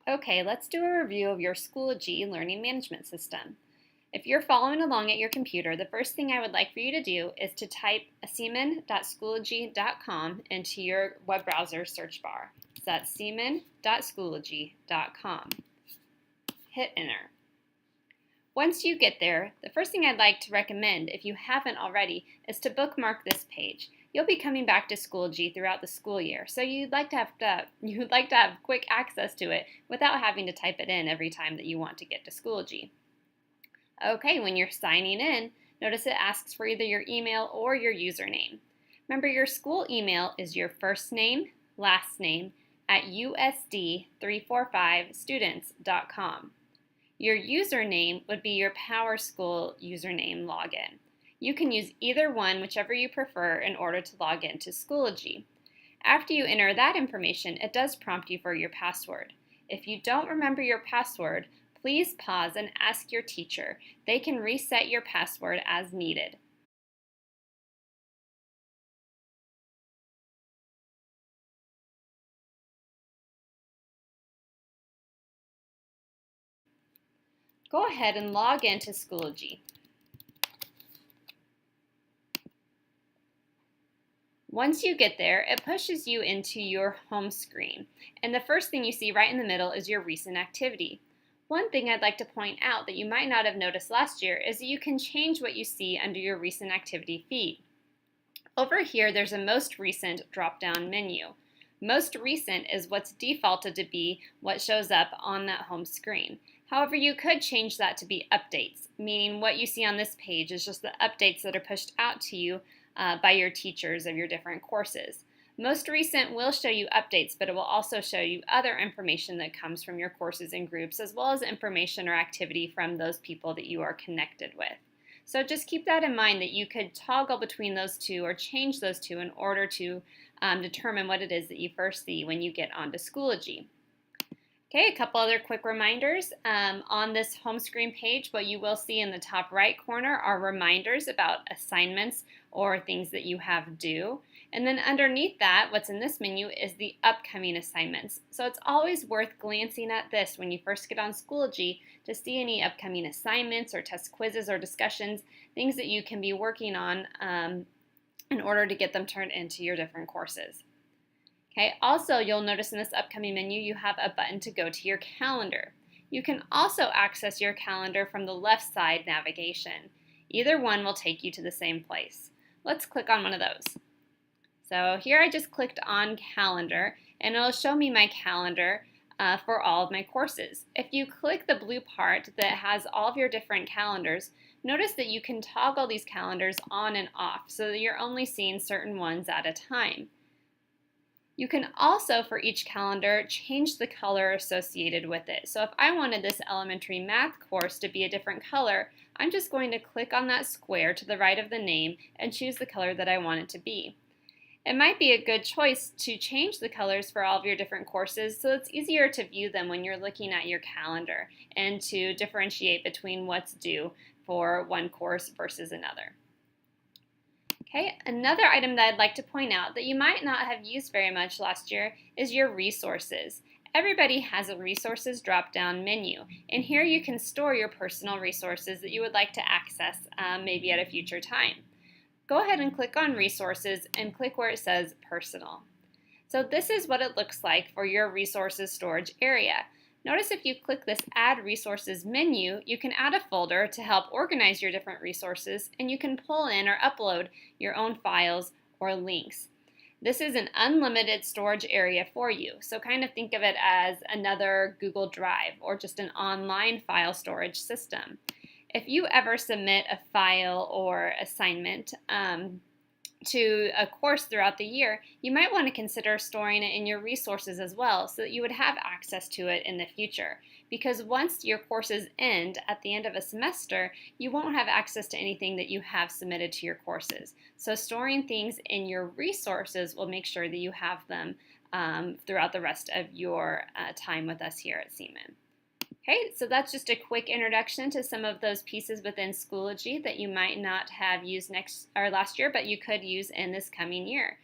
Okay, let's do a review of your Schoology learning management system. If you're following along at your computer, the first thing I would like for you to do is to type seaman.schoology.com into your web browser search bar. So that's seaman.schoology.com. Hit enter. Once you get there, the first thing I'd like to recommend, if you haven't already, is to bookmark this page. You'll be coming back to Schoology throughout the school year, so you'd like to have quick access to it without having to type it in every time that you want to get to Schoology. Okay, when you're signing in, notice it asks for either your email or your username. Remember, your school email is your first name, last name, at usd345students.com. Your username would be your PowerSchool username login. You can use either one, whichever you prefer, in order to log into Schoology. After you enter that information, it does prompt you for your password. If you don't remember your password, please pause and ask your teacher. They can reset your password as needed. Go ahead and log into Schoology. Once you get there, it pushes you into your home screen, and the first thing you see right in the middle is your recent activity. One thing I'd like to point out that you might not have noticed last year is that you can change what you see under your recent activity feed. Over here, there's a most recent drop-down menu. Most recent is what's defaulted to be what shows up on that home screen. However, you could change that to be updates, meaning what you see on this page is just the updates that are pushed out to you by your teachers of your different courses. Most recent will show you updates, but it will also show you other information that comes from your courses and groups, as well as information or activity from those people that you are connected with. So just keep that in mind, that you could toggle between those two or change those two in order to determine what it is that you first see when you get onto Schoology. Okay, a couple other quick reminders. On this home screen page, what you will see in the top right corner are reminders about assignments or things that you have due. And then underneath that, what's in this menu is the upcoming assignments. So it's always worth glancing at this when you first get on Schoology to see any upcoming assignments or test quizzes or discussions, things that you can be working on in order to get them turned into your different courses. Okay, also you'll notice in this upcoming menu you have a button to go to your calendar. You can also access your calendar from the left side navigation. Either one will take you to the same place. Let's click on one of those. So here I just clicked on calendar, and it'll show me my calendar for all of my courses. If you click the blue part that has all of your different calendars, notice that you can toggle these calendars on and off so that you're only seeing certain ones at a time. You can also, for each calendar, change the color associated with it. So if I wanted this elementary math course to be a different color, I'm just going to click on that square to the right of the name and choose the color that I want it to be. It might be a good choice to change the colors for all of your different courses so it's easier to view them when you're looking at your calendar and to differentiate between what's due for one course versus another. Okay, another item that I'd like to point out that you might not have used very much last year is your resources. Everybody has a resources drop-down menu, and here you can store your personal resources that you would like to access maybe at a future time. Go ahead and click on resources and click where it says personal. So this is what it looks like for your resources storage area. Notice if you click this Add Resources menu, you can add a folder to help organize your different resources, and you can pull in or upload your own files or links. This is an unlimited storage area for you, so kind of think of it as another Google Drive or just an online file storage system. If you ever submit a file or assignment to a course throughout the year, you might want to consider storing it in your resources as well so that you would have access to it in the future. Because once your courses end at the end of a semester, you won't have access to anything that you have submitted to your courses. So storing things in your resources will make sure that you have them throughout the rest of your time with us here at Seaman. Okay, so that's just a quick introduction to some of those pieces within Schoology that you might not have used last year, but you could use in this coming year.